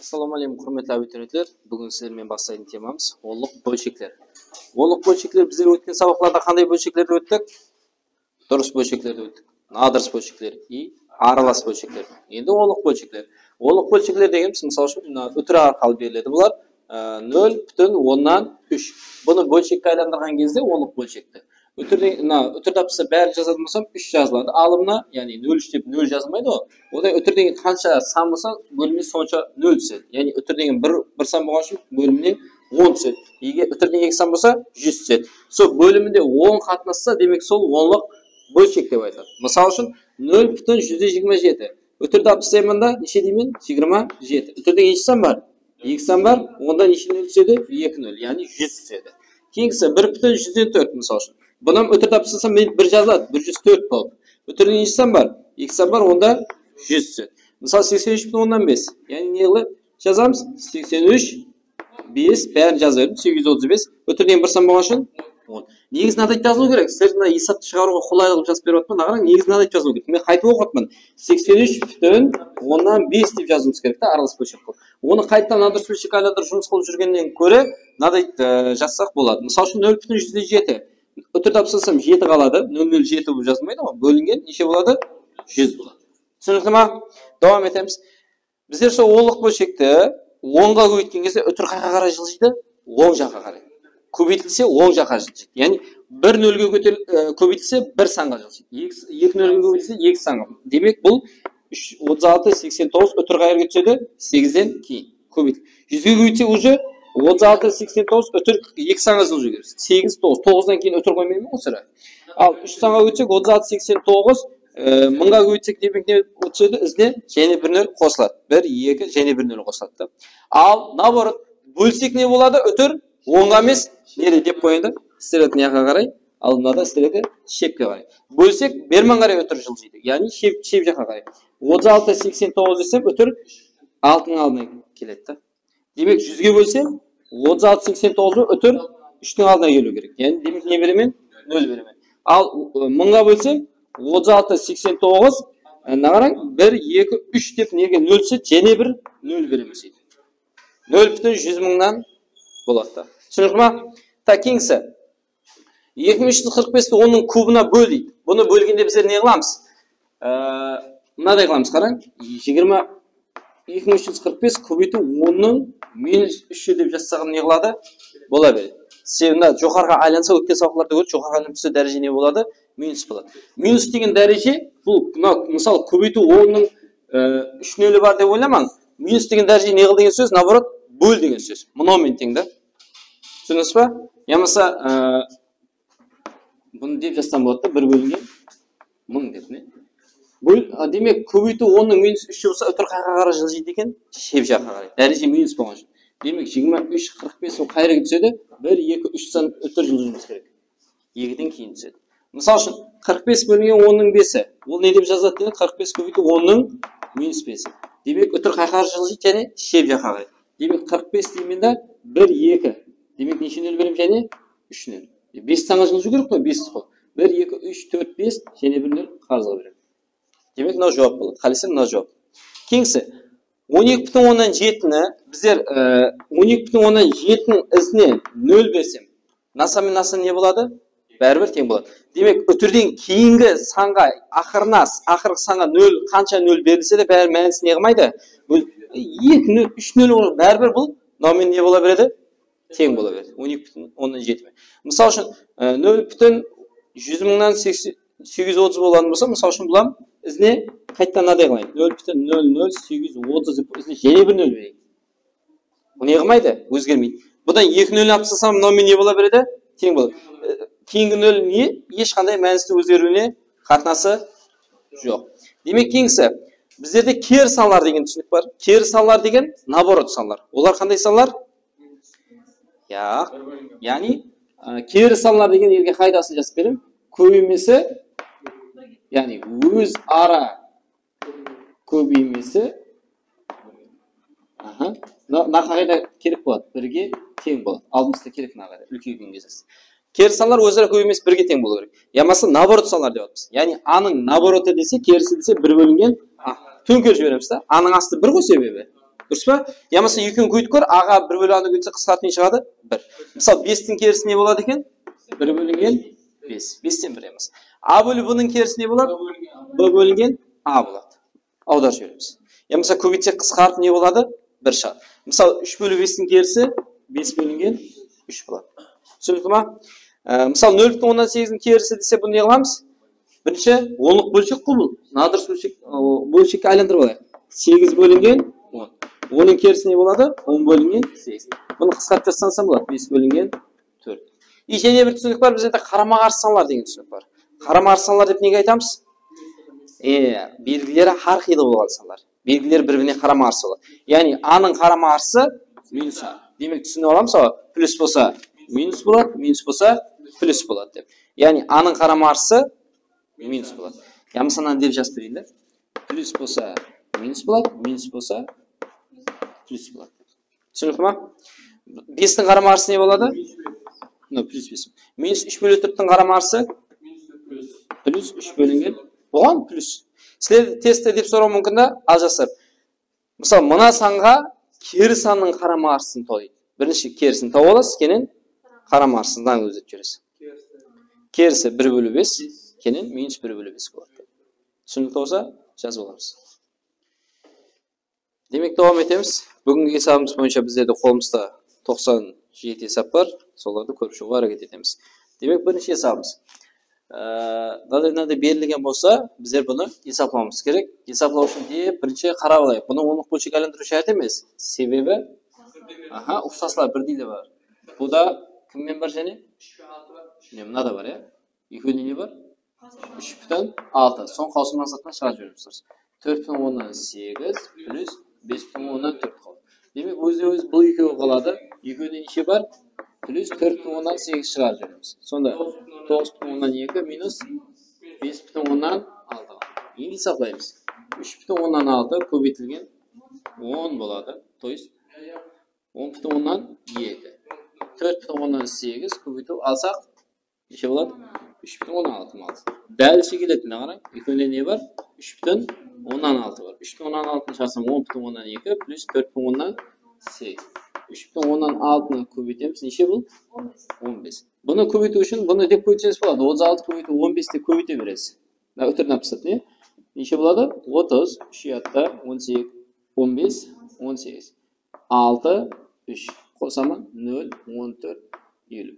Assalomu alaykum hurmatli abituriyentlar. Bugun sizlarga bahslaydigan temamiz o'nliq bo'lcheklar. O'nliq bo'lcheklar bizlar o'tgan saboqlarda qanday bo'lcheklarda o'tdik? Durust bo'lcheklarda o'tdik. Nodurs bo'lcheklar va aralas bo'lcheklar. Endi o'nliq bo'lcheklar. O'nliq bo'lcheklar deganimiz misol uchun o'tira orqali beriladi. Bular 0.3. Buni bo'lchekka aylantirgan кезде o'nliq bo'lchekdir. O'tirda bizda bari yozadigan bo'lsam 3 yoziladi. Alimna, ya'ni 0 deb 0 yozilmaydi o. O'da o'tirdagi qancha son bo'lsa, bo'limning soncha 0 tushadi. Ya'ni o'tirdagi bir son bo'lgan uchun bo'limning 10 tushadi. Ega o'tirdagi 2 son bo'lsa 100 tushadi. So bo'limida 10 qatnashsa, demak sol o'nliq bo'lchek deb aytiladi. Misol uchun 0.127. O'tirda bizda menda necha deyman? 27. O'tirdagi necha son bor? 2 son bor. Ondan necha 0 tushadi? 2 0, ya'ni 100 tushadi. Keyingisi 1.104 misol uchun. Buni o'tirda bizsa men 1 yoziladi, 104 bo'ldi. O'tirda necha son bor? 2 son bor, onda 100 tushadi. Misol 83.5. Ya'ni ne qilib yozamiz? 83 5 bari yozaverib 835. O'tirdan 1 son bo'lgan uchun 10. Negizini adab yozish kerak. Sizlarga hisobni chiqaruga qulaylik yozib beryapman. Qarang, negizini adab yozish kerak. Men qaytib o'qiyapman. 83.5 deb yozishimiz kerak-da, aralас bo'lchek qilib. Uni qaytadan nadыр bo'lchek aylantirib жұмыс qilib жүргеннен ko'ra nadab жазсақ bo'ladi. Misol uchun 0.107. O'tirda bilsam 7 qoladi. 0.07 bu yozilmaydi, ama bo'lingan necha bo'ladi? 100 bo'ladi. Tushunarlimi? Davom etamiz. Bizlar shu o'nliq bo'lchekni 10 ga ko'yitgan кезде o'tir qayerga qaray жылжиды? 10 жаққа қарай. Көбейтілсе 10 жаққа жылжиды. Яғни 1 0-ге көбейтілсе 1 санға жылжиды. 2 0-ге көбейтілсе 2 санға. Демек бұл 36 89 o'tir qayerga tushadi? 8-ден кейін көбейтілді. 100-ге көбейтсе уже 36 89 o'tir 2 sanға жылжу керек. 8 9 9-дан кейін o'tir қоймаймын ғой сірә. Ал 3 sanға өтсек 36 89 1000-ға көбейтсек демек не өтеді? Ізіне және 1 0 қосылады. 1 2 және 1 0 қосылады. Ал наоборот бөлсек не болады? O'tir 10-ға емес, неде деп қойынды? Стрелка жаққа қарай, ал мынада стрелка шепке қарай. Бөлсек бермен қарай o'tir жылжиды. Яғни шеп жаққа қарай. 36 89 десем o'tir 6-ның алдына келеді да. Демек 100-ге бөлсем 36 89 o'tir 3-ның алдына келу керек. Яғни демек не беремен? 0 беремен. Ал 1000-ға бөлсем 36 89 қараң 1 2 3 деп неге 0 түседі, және 1 0 береміз дейді. 0.100 болады да. Түсінікті ма? Та кеңсі 2345-ті 10-ның кубына бөл дейді. Бұны бөлгенде біздер не қыламыз? Мынадай қыламыз, қараң. 2345 көбейту 10-ның -3 деп жазсағын не қылады? Бола береді. Себебінде жоғарыға айланса өткен сабақтарда көріп, жоғарыға айланса дәреже не болады? Минус болады. Минус деген дәреже бұл мысалы көбейту 10-ның 3 0 бар деп ойламаңыз. Минус деген дәреже не қыл деген сөз, наоборот бөл деген сөз. Мынамен тең да. Түсінесіз ба? Ямаса бұны деп жазсам болады да, 1 бөлінген 1000 деп не? Демек көбейту 10-ның -3 болса o'tir қайға қарай жылжиды екен? Шеп жаққа қарай. Дәреже минус болған үшін. Демек 23 45 ол қайраға түседі? 1 2 3 сан o'tir жылжуымыз керек. 2-ден кейін түседі. Мысалы үшін 45 бөлінген 10-ның 5-і. Ол не деп жазады деді? 45 көбейту 10-ның -5-і. Демек o'tir қайға жылжиды және шеп жаққа қарай. Демек 45 деймін да 1 2. Демек неше 0 берем және 3 0. 5 санға жылжу керек қой, 5 қой. 1 2 3 4 5 және 1 0 қарызға берем. Демек мынау жауап болады. Қалайсың мынау жауап. Кеңсі 12.7-ні біздер 12.7-ның ізіне 0 берсем, наса мен наса не болады? Бәрібір тең болады. Демек o'tirден кейінгі санға ақырғы санға 0 қанша 0 берілсе де бәрі мәнісі не қылмайды? 2 0 3 0 бәрібір бұл номен не бола береді? Тең бола береді. 12.7. Мысалы үшін 0.100-мыңнан 830 болған болса, мысалы үшін бұлам ізіне қайттан надай қылайын. 0.00830 деп ізіне және 1 0 берейін. Бұл не қылмайды? Өзгермейді. Бұдан 2 0 апсасам, номен не бола береді? Тең болады. Кейінгі 0 не? Ешқандай мәністі өзгеруіне қатынасы жоқ. Демек кеңсі, біздерде кері саналар деген түсінік бар. Кері саналар деген наоборот саналар. Олар қандай саналар? Яғни кері саналар деген елге қайдасын жазып берем. Көбеймесі, яғни өз ара көбеймесі на қағида керек болады, бірге тең болады. Алдымызда керек на қағида, үлкейген кезесі. Кері саналар өзара көбеймесі бірге тең болу керек. Ямасы наоборот саналар деп атпыз. Яғни аның наобороты десе, керісі десе 1 бөлінген төңкеріп жібереміз да. Аның асты 1 ғой себебі. Дұрыс па? Я болмаса екеуін көйтіп көр, аға 1 бөліп аны көйтсе қысқартып не шығады? 1. Мысалы 5-тің керісі не болады екен? 1 бөлінген 5. 5-тен 1 емес. А бөліп бұның керісі не болады? Б бөлінген А болады. Аударып жібереміз. Я болмаса көбейтсек қысқартып не болады? 1 шығады. Мысалы 3 бөліп 5-тің керісі 5 бөлінген 3 болады. Түсінікті ма? Мысалы 0,8-дің керісі десе бұны не қыламыз? Бірінші, онлық бөлшек қой бұл. Надырыс бөлшекке айландырып алайық. 8 бөлінген 10. Оның керісі не болады? 10 бөлінген 8. Бұны қысқартып жазсаң болады. 5 бөлінген 4. И және бір түсінік бар, бізде қарама-қарсы саналар деген түсінік бар. Қарама-қарсы саналар деп неге айтамыз? Белгілері әрқилы болған саналар. Белгілері бір-біріне қарама-қарсы болады. Яғни А-ның қарама-қарсы минус А. Демек түсініп аламыз, плюс болса минус болады, минус болса плюс болады деп. Яғни А-ның қарама-қарсы минус болады. Я мысалнан деп жазып берейін да. Плюс болса минус болады, минус болса плюс болады. Түсінікті ма? 5-тің қарама-қарсы не болады? Плюс 5. Минус 3 бөлі 4-тің қарама-қарсы? Плюс 3 бөлінген. Оған плюс. Сіздер тестте деп сұрау мүмкін да, ал жасап. Мысалы, мына санға кері санның қарама-қарсысын тауып. Бірінші керісін тауып аласыз, кенен қарама-қарсыдан өзет жүресіз. Керісі 1 бөлі 5, кенен минус 1 бөлі 5 болады. Түсінікті болса, жазып аламыз. Демек, давам етеміз. Бүгінгі есабымыз бойынша біздерде қолымызда 97 есап бар. Соларды көріп шығуға әрекет етеміз. Демек, бірінші есабымыз. Мынадай берілген болса, біздер бұны есапламамыз керек. Есаплау үшін деп бірінші қарап алайық. Бұны онлық бөлшек айландыру шарт емес. Себебі ұқсаслар бірдей бар. Бұда кіммен бар және? Мынада бар, иә? Екеуінде не бар? 3,6. Соң қаусым мақсатынан шығарып жібереміз. 4,8 плюс 5,4 қалды. Демек, өзде-өз бұл екеуі қалады. Екеуінде неше бар? Плюс 4,8 шығарып жібереміз. Сонда 9,2 минус 5,6. Енді есаплаймыз. 3,6 көбейтілген 10 болады. То есть 10,2. 4,8 көбейтіп алсақ, неше болады? 3,6 малды. Дәл шекелетіне қарай, екеуінде не бар? 3,16 бар. 3,16 шығарсам 10,2 плюс 4,8. 3,16-ны көбейтеміз. Неше бұл? 15. Бұны көбейту үшін, бұны деп көбейтсеңіз болады. 36 көбейту 15 деп көбейте бересіз. Өтір написат, не? Неше болады? 30, 3 18, 15, 18. 6, 3. Қосама 0, 14, 50.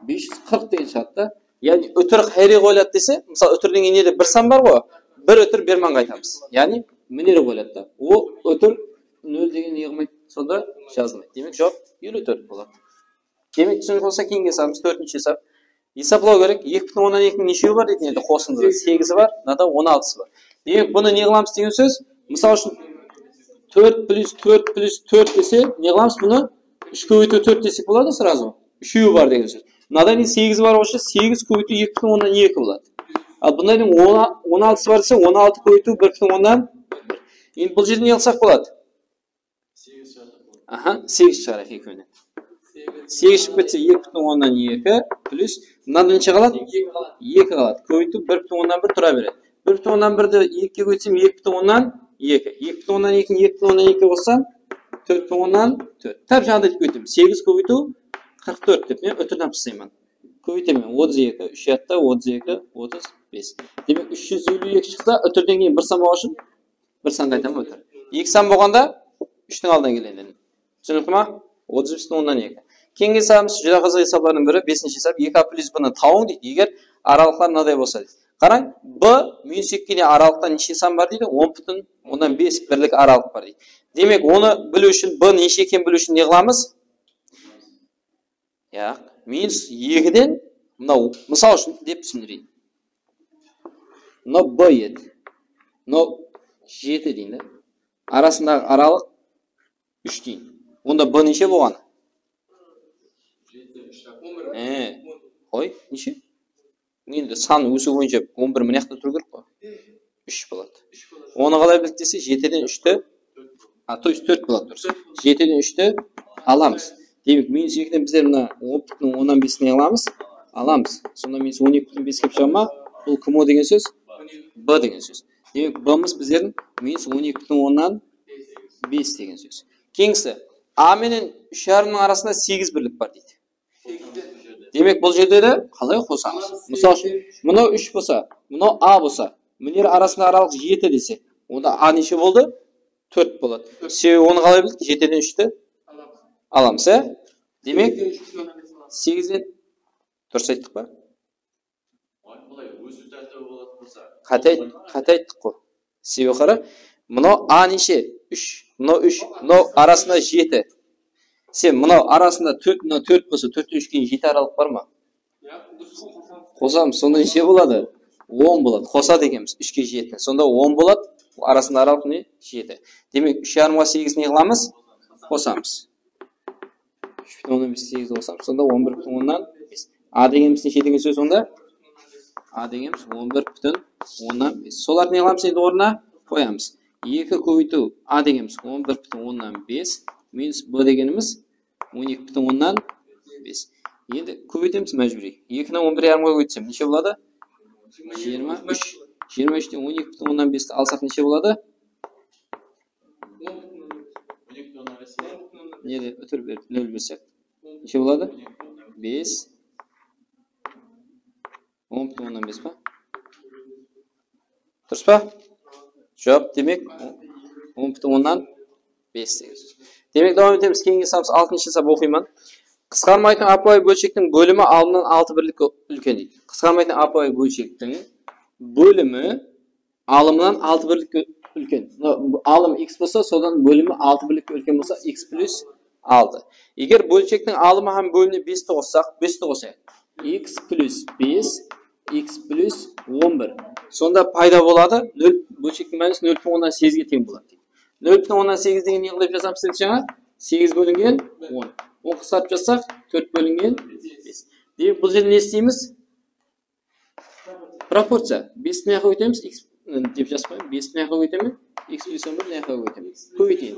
540 деген шығады. Яғни өтір қайры қойлады десе, мысалы өтірдің енеде бір сан бар ғой, бір өтір берман қайтамыз. Яғни мінері қойлады. О өтір 0 деген не қылмайды, сонда жазылмайды. Демек жоқ 54 болады. Демек түсінік болса кейінгі есабымыз 4-ші есап. Есаплау керек. 2,2-ның нешеуі бар дейтін еді, қосындыда 8-і бар, мынада 16-сы бар. Демек бұны не қыламыз деген сөз? Мысалы үшін 4 плюс 4 плюс 4 десе, не қыламыз бұны? 3 көбейту 4 десек болады сразу. 3-і бар деген сөз. Мынада 8 бар болса, 8 көбейту 2,2 болады. Ал бұнда 16 бар десе, 16 көбейту 1,1. Енді бұл жерде не қылсақ болады? 8 шығарайық екеуінен. 8 шығып кетсе 2,2 плюс мынада неше қалады? 2 қалады. Көбейту 1,1 тұра береді. 1,1-ді 2-ге көйтсем 2,2. 2,2-ні 2,2 қоссам 4,4. Тап жаңағыдай көйтемін. 8 көбейту 44 деп мен өтір написаймын. Көбейтемін. 32, 3 32, 35. Демек 352 шықса, өтірден кейін бір сан болған үшін бір сан қайтамын өтір. 2 сан болғанда 3-тің алдынан келейін. Түсінікті ма? 35,2. Кейінгі есабымыз жүза қызық есаплардың бірі 5-ші есап 2а плюс b-ны тауың дейді. Егер аралықтар мынадай болса дейді. Қараң, b минус 2-ге аралықта неше сан бар дейді? 10,5 бірлік аралық бар дейді. Демек, оны білу үшін b неше екен білу үшін не қыламыз? Яқ, минус 2-ден мынау, мысал үшін деп түсіндірейін. Мынау b еді. Мынау 7 дейін. Арасындағы аралық 3 дейін. Онда b неше болғаны? Қой, неше? Енді сан өсу бойынша 11 мынаяқта тұру керек қой. 3 болады. Оны қалай білдік десе, 7-ден 3-ті, то есть 4 болады дұрыс. 7-ден 3-ті аламыз. Демек, минус 2-ден біздер мына 10,15-не аламыз. Аламыз. Сонда минус 12,5 кеп шығама, бұл кім о деген сөз? b деген сөз. Демек, b-мыз біздердің минус 12,5 деген сөз. Kengisi A менен 3,5-ның арасында 8 бірлік бар дейді. Демек бұл жерде де қалай қосамыз? Мысалы үшін, мынау 3 болса, мынау А болса, мынер арасында аралық 7 десе, онда А неше болды? 4 болады. Себебі оны қалай білдік? 7-ден 3-ті аламыз, ә? Демек 8-ден дұрыс айттық па? Қате айттық қой. Себебі қара, мынау А неше? 3, мынау 3, мынау арасында 7. Сен мынау арасында 4, мынау 4 болса, 4-тен 3-ке 7 аралық бар ма? Қосамыз, сонда неше болады? 10 болады. Қосады екенбіз 3-ке 7. Сонда 10 болады. Арасында аралық не? 7. Демек 3,5-ға 8 не қыламыз? Қосамыз. 3,5 қосамыз. Сонда 11,5. А дегеніміз неше деген сөз онда? А дегеніміз 11,5. Соларды не қыламыз енді орнына? Қоямыз. 2 көбейту А дегеніміз 11,5 минус Б дегеніміз 12,5. Енді көбейтеміз мәжбүри. 2-ні 11,5-ға көбейтсем неше болады? 23. 23-тен 12,5-ті алсақ неше болады? Неде өтір беріп 0 берсек неше болады? 5. 10,5 па? Дұрыс па? Жоқ, демек 10,5 деген. Демек давам етеміз. Кейінгі сабыз 6-шы саб оқимын. Қысқармайтын апауи бөлшектің бөлімі алымнан 6 бірлікке үлкен дейді. Қысқармайтын апауи бөлшектің бөлімі алымнан 6 бірлікке үлкен. Алым x болса, содан бөлімі 6 бірлікке үлкен болса, x плюс 6. Егер бөлшектің алымы һәм бөліміне 5-ті қоссақ, 5-ті қосайық. x плюс 5, x плюс 11. Сонда пайда болады, бөлшектің мәнісі 0,8-ге тең болады. 0,8 деген не қылып жасамыз жаңа? 8 бөлінген 10. 10 қысқартып жасақ, 4 бөлінген 5. Демек бұл жерде не істейміз? Пропорция. 5-ті маяққа өтеміз, x деп жазбаймын. 5-ті маяққа өтеміз, x плюс 11 маяққа өтеміз. Көбейтейін.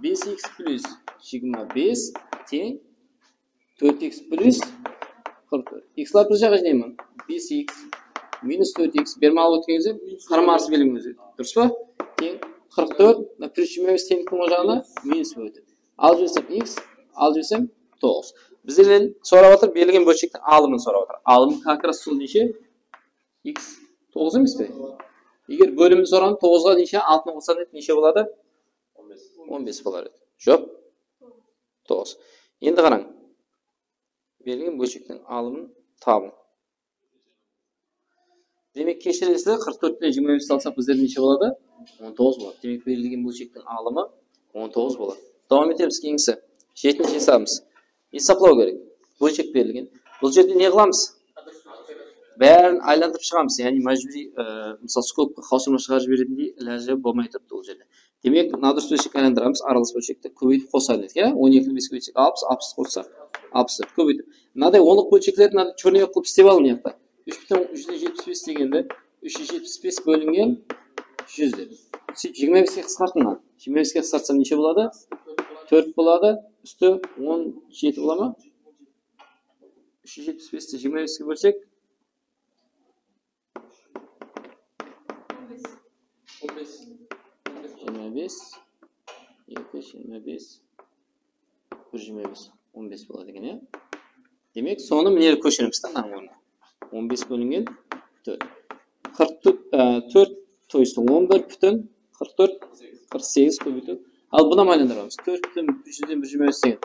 5x плюс 25 тең 4x плюс 44. X-лар бір жаққа жинаймын. 5x минус 4x бермалы өткен кезде қарама-қарсы белгінің өзі. Дұрыс па? Тең 44. Плюс 25 теңдіктің о жағына минус өтеді. Алып жіберсем x, алып жіберсем 9. Біздерден сұрап отыр, берілген бөлшектің алымын сұрап отыр. Алымы как раз сол неше? X 9 емес пе? Егер бөлімін сұраған 9-ға неше? 6-ны қосқан неше болады? 15 болар еді. Жоқ? 9. Енді қараң. Берілген бөлшектің алымын табың. Демек кешіресіздер 44-тен 25 алсақ біздер неше болады? 19 болады. Демек берілген бөлшектің алымы 19 болады. Давам етеміз кейінгісі. 7-ші есабымыз. Есаплау керек. Бөлшек берілген. Бұл жерде не қыламыз? Бәрін айландырып шығамыз. Яғни мәжбүри мысалы скобқа қаусырма шығарып жіберетіндей ләжі болмай тұрды бұл жерде. Демек надырыс бөлшек айландырамыз. Аралас бөлшекті көбейтіп қосады. 12-ні 5 көбейтсек 60, 60 қосса 60 көбейтіп. Мынадай онлық бөлшектерді черный қылып істеп алып мына 3,175 дегенде 375 бөлінген 100 деп. 25-ке қысқартыңа. 25-ке қысқартсам неше болады? 4 болады. Үсті 17 бола ма? 375-ті 25-ке бөлсек 25 25 125 15 болады екен, иә? Демек, соны міне көшіреміз та мына орнына. 15 бөлінген 4. 44 то есть 11 бүтін 44 48 көбейту. Ал бұна майландырамыз. 4 бүтін 100-ден 125 деген.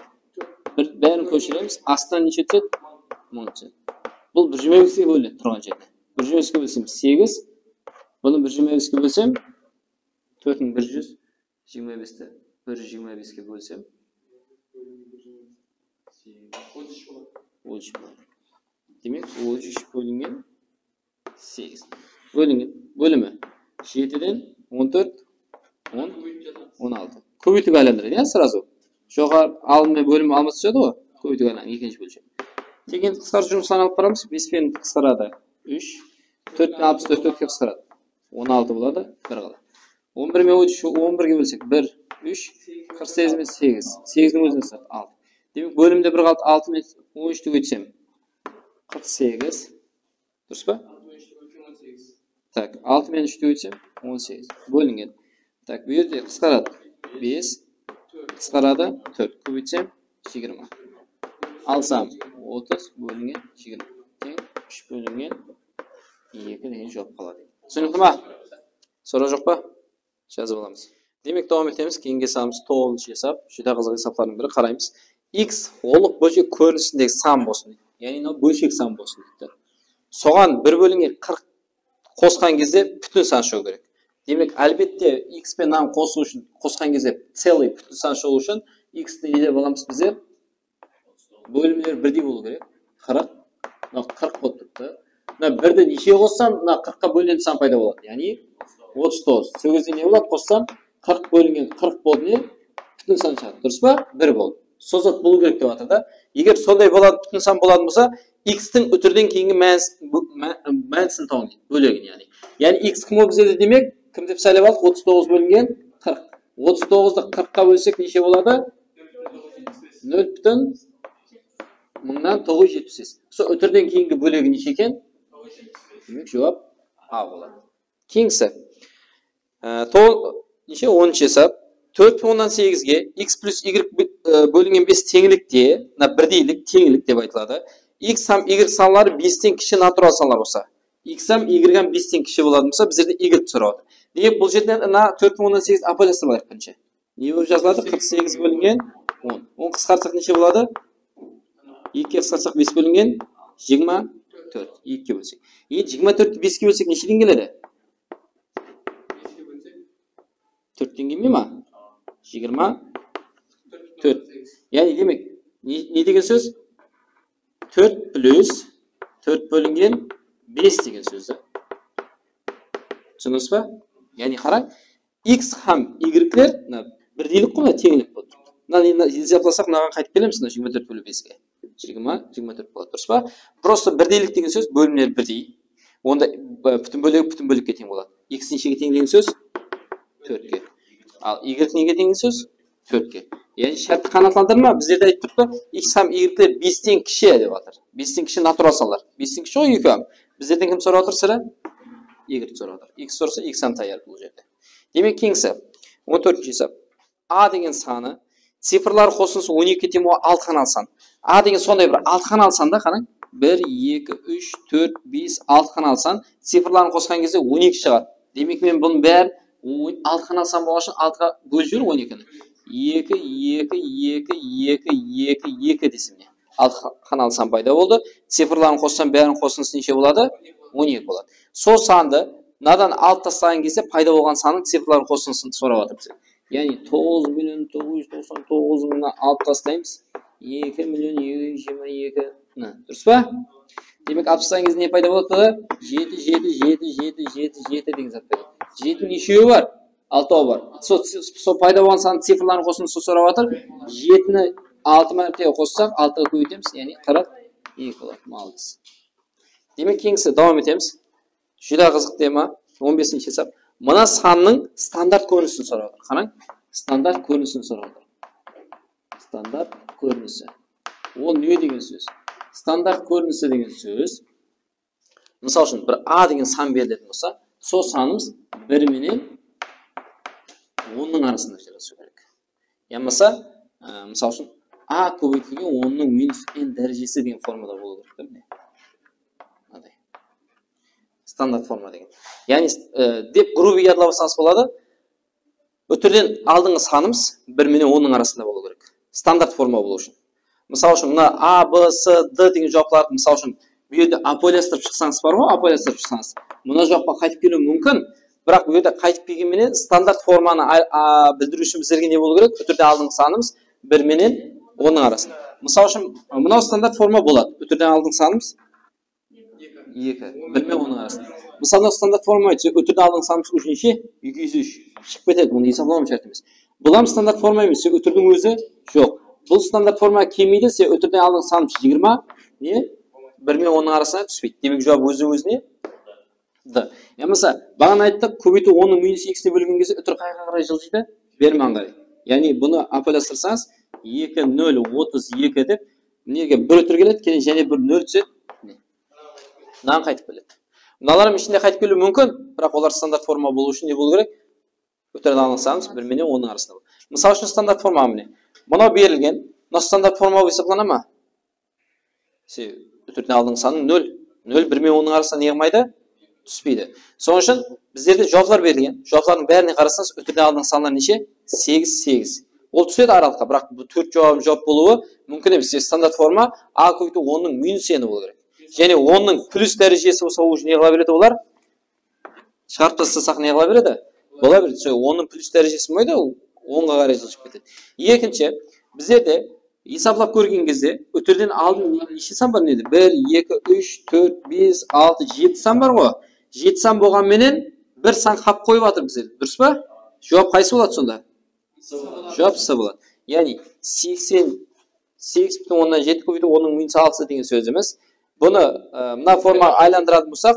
Бәрін көшіреміз. Астынан неше түседі? 10 түседі. Бұл 125-ке бөлінеді тұрған жерде. 125-ке бөлсем 8. Бұны 125-ке бөлсем 4-ін 125-ті 125-ке бөлсем 13 болады. Демек 13 бөлінген 8. Бөлінген. Бөлімі 7-ден 14, 10, 16. Көбейтіп айландырады, иә, сразу. Жоғар алынмай бөлімі алмасы түседі ғой. Көбейтіп айландырады, екінші бөлшек. Теген қысқарту жұмыстарын алып барамыз. 5-пен қысқарады 3, 4-пен 64 4-ке қысқарады 16 болады, бір қала. 11 мен 11-ге бөлсек 1, 3, 48 мен 8. 8-дің өзіне сұрады 6. Демек бөлімде бір қалды 6 мен 13-ті өтсем 48. Дұрыс па? Так, 6 мен 3-ті өтсем 18. Бөлінген. Так, бұл жерде қысқарады 5, қысқарады 4 көбейтсем 20 алсам 30 бөлінген 20 тең 3 бөлінген 2 деген жауап қалады. Түсінікті ма? Сұрақ жоқ па? Жазып аламыз. Демек давам етеміз. Кейінгі санымыз 9-шы есап. Жүдә қызық есаптардың бірі қараймыз. X олық бөлшек көрінісіндегі сан болсын. Яғни бөлшек сан болсын дейді. Соған 1 бөлінген 40 қосқан кезде бүтін сан шығу керек. Демек, әлбетте x пен нан қосу үшін, қосқан кезде целый бүтін сан шығу үшін x-ті неде боламыз біздер? Бөлімдер бірдей болу керек. 40 болып тұрды. Бірді неше қоссам, 40-қа бөлінген сан пайда болады. Яғни 39. Сол кезде не болады? Қоссам 40 бөлінген 40 болды не? Бүтін сан шығады. Дұрыс па? 1 болды. Сол зат болу керек деп жатыр да. Егер сондай болады, бүтін сан болатын болса, x-тің үтірден кейінгі мәнісін тауын бөлегін яғни. Яғни x кім болып бізде демек? Кім деп сайлап алдық? 39 бөлінген 40. 39-ды 40-қа бөлсек неше болады? 0,976. Сол үтірден кейінгі бөлегі неше екен? Демек жауап А болады. Кейінгісі. Неше 10-шы есап. 4,8-ге x плюс y бөлінген 5 теңілікте, бірдейлік теңілік деп айтылады. X сам y санлары 5-тен кіші натурал санлар болса, x сам y-дан 5-тен кіші болады болса, біздерде y сұрауды. Демек бұл жерден 4,8 аполястырмайық бірінші. Не болып жазылады? 48 бөлінген 10. 10 қысқартсақ неше болады? 2-ге қысқартсақ 5 бөлінген 24. 2-ге бөлсек. 24-ті 5-ге бөлсек нешеден келеді? 4-тен келмей ма? 24. Яғни демек, не деген сөз? 4 плюс 4 бөлінген 5 деген сөзді. Түсініңіз ба? Яғни қараң, x хам y-лер бірдейлік қой, теңілік болды. Есептесақ, мынаған қайтып келеміз, 24 бөлу 5-ге. 24 болады, дұрыс па? Просто бірдейлік деген сөз бөлімдер бірдей. Онда бүтін бөлікке тең болады. X нешеге тең деген сөз 4-ге. Ал y неге тең деген сөз 4-ге. Яғни шартты қанаттандырма, біздерде айтып тұрды, x хам y-лер 5-тен кіші деп жатыр. 5-тен кіші натурал санлар. 5-тен кіші ғой y-хам. Біздерден кім сұрап отыр сірә? Y сұрап отыр. X сұраса x сан таяр бұл жерде. Демек кейінгісі 14-ші есап. A деген саны цифрлар қосылысы 12 тең 6 қанал сан. A деген сондай бір 6 қанал санда қараң. 1, 2, 3, 4, 5, 6 қанал сан. Цифрларын қосқан кезде 12 шығады. Демек мен бұның бәрі 6 қанал сан болған үшін 6-ға бөліп жібер 12-ні. 2, 2, 2, 2, 2, 2 десем не? 6 қанал сан пайда болды. Цифрларын қоссам бәрін қосылысы неше болады? 12 болады. Сол санды надан алып тастаған кезде пайда болған санның цифрларын қосылысын сұрап жатыр бізге. Яғни 9.999.000-ны алып тастаймыз. 2.222.000. Дұрыс па? Демек алып тастаған кезде не пайда болады? 7 деген зат пайда. 7 нешеуі бар? 6 бар. Сол пайда болған санның цифрларын қосылысын сұрап жатыр. 7-ні 6 мәртебе қоссақ, 6-ға көбейтеміз, яғни 42 болады. Молодец. Демек кейінгісі давам етеміз. Жүдә қызық тема. 15-ші есап. Мына санның стандарт көрінісін сұрап отыр. Қараң, стандарт көрінісін сұрап отыр. Стандарт көрінісі. Ол не деген сөз? Стандарт көрінісі деген сөз. Мысал үшін, бір A деген сан берілетін болса, сол санымыз 1 менен 10-ның арасында жарасу керек. Ямаса, мысал үшін, A көбейтілген 10-ның минус n дәрежесі деген формада болу керек. Стандарт форма деген. Яғни, деп грубый ядлавасаңыз болады, өтірден алдыңғы санымыз 1 менен 10-ның арасында болу керек. Стандарт форма болу үшін. Мысал үшін, мына A, B, C, D деген жауаптарды, мысал үшін, бұл жерде аполястырып шықсаңыз бар ғой, аполястырып шықсаңыз. Мына жауапқа қайтып келу мүмкін, бірақ бұл жерде қайтып келгенменен стандарт форманы білдіру үшін біздерге не болу керек? Өтірден алдыңғы санымыз 1 менен 10-ның арасында. Мысал үшін, мынау стандарт форма болады. Өтірден алдыңғы санымыз 2, 1 мен 10-ның арасында. Мысалы стандарт форма айтса, өтірден алдыңғы санымыз үш неше? 203. Шығып кетеді, оны есаплауым шарт емес. Бұлам стандарт форма емес, өтірдің өзі жоқ. Бұл стандарт форма келмейді, сен өтірден алдыңғы санымыз 20, не? 1 мен 10-ның арасына түспейді. Демек жауап өзіне? Да. Ямаса, бағана айттық, көбейту 10-ның минус x-не бөлген кезде өтір қайға қарай жылжиды? Бермен қарай. Яғни бұны аполястырсаңыз 2, 0, 32 деп, неге бір өтір келеді, кейін және бір 0 түседі. Мынаған қайтып келеді. Мыналарым ішінде қайтып келу мүмкін, бірақ олар стандарт форма болу үшін не болу керек? Өтірден алдыңғы санымыз 1 менен 10-ның арасында. Misal үшін стандарт форма міне. Мына берілген, мына стандарт форма есептеліне ма? Үтірден алдың саны 0. 0 1 мен 10-ның арасында не қылмайды? Түспейді. Соның үшін біздерде жауаптар берілген. Жауаптардың бәріне қарасаңыз, үтірден алдың саналар неше? 8, 8. Ол түседі аралыққа, бірақ бұл 4 жауап болуы мүмкін емес. Стандарт форма а көбейту 10-ның минус n болу керек. Және 10-ның плюс дәрежесі болса, ол не қыла береді олар? Шығарып тастасақ не қыла береді? Бола береді. 10-ның плюс дәрежесі болмайды, ол 10-ға қарай жылжып кетеді. Екінші, біздерде есаплап көрген кезде өтірден алдын неше сан бар неді? 1, 2, 3, 4, 5, 6, 7 сан бар ғой. 7 сан болғанменен бір сан қап қойып жатыр біздер. Дұрыс па? Жауап қайсы болады сонда? Жауап С болады. Яғни 8,7 көбейту 10-ның минус 6 деген сөз емес. Бұны мына формаға айландыратын болсақ,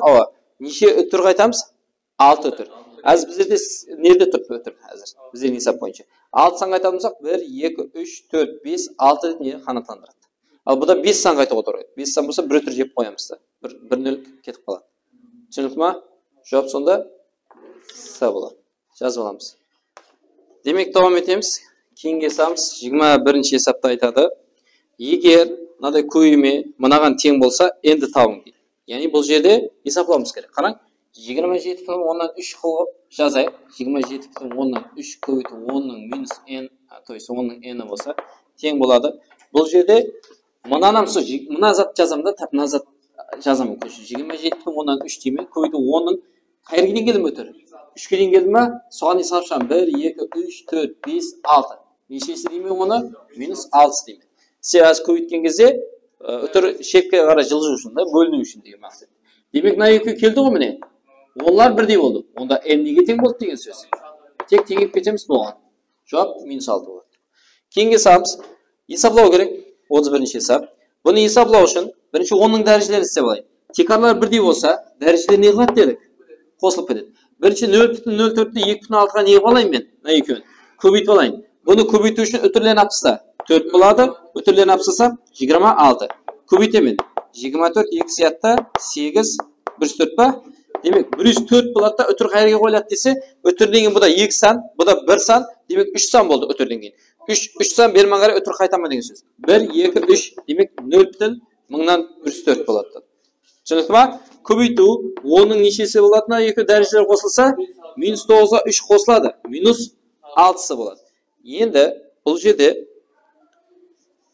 неше үтір қайтамыз? 6 үтір. Әзір біздерде нерде тұр өтір әзір? Біздердің есап бойынша. 6 сан қайтатын болсақ, 1, 2, 3, 4, 5, 6 не қанаттандырады. Ал бұда 5 сан қайта отырады. 5 сан болса, бір үтір жеп қоямыз да. 1-0 кетіп қалады. Түсінікті ма? Жауап сонда С болады. Жазып аламыз. Демек, давам етеміз. Кейінге самыз 21-ші есапта айтады. Егер мынадай көйме мынаған тең болса, енді табың дейді. Яғни бұл жерде есаплауымыз керек. Қараң, 27,10-нан 3 қылып жазайық. 27,10-нан 3 көбейту 10-ның минус n, то есть 10-ның n болса, тең болады. Бұл жерде мына зат жазамын да, мына зат жазамын. 27,10-нан 3 деймін, көбейту 10-ның қайырға дейін келді ме өтір? 3-ке дейін келді ме? Соған есап шығамын. 1, 2, 3, 4, 5, 6. Нешесі деймін оны? Минус 6 деймін. Сіз көбейткен кезде өтір шекке қарай жылжу үшін, бөліну үшін деген мақсат. Демек, мына екеуі келді ғой міне. Олар бірдей болды. Онда n неге тең болды деген сөз. Тек теңеп кетеміз болған. Жауап минус 6 болады. Кейінге сабыз. Есаплау керек. 31-ші есап. Бұны есаплау үшін бірінші 10-ның дәрежелерін істеп алайық. Текарлар бірдей болса, дәрежелер не қылады дедік? Қосылып кетеді. Бірінші 0,04-ті 2,6-ға не қылайын мен? Мына екеуін. Көбейтіп алайын. Бұны көбейту үшін үтірлерін апсыса 4 болады. Үтірлерін апсыса 26. Көбейтемен. 24 2 сиятта 8 104 па? Демек 104 болады да үтір қайырға қойылады десе, үтірден кейін бұда 2 сан, бұда 1 сан, демек 3 сан болды үтірден кейін. 3 сан бермен қарай үтір қайтама деген сөз. 1 2 3 демек 0,1000-нан 104 болады. Түсінікті ма? Көбейту 10-ның нешесі болатына екі дәрежелер қосылса, минус 9-ға 3 қосылады, минус 6-сы болады. Енді бұл жерде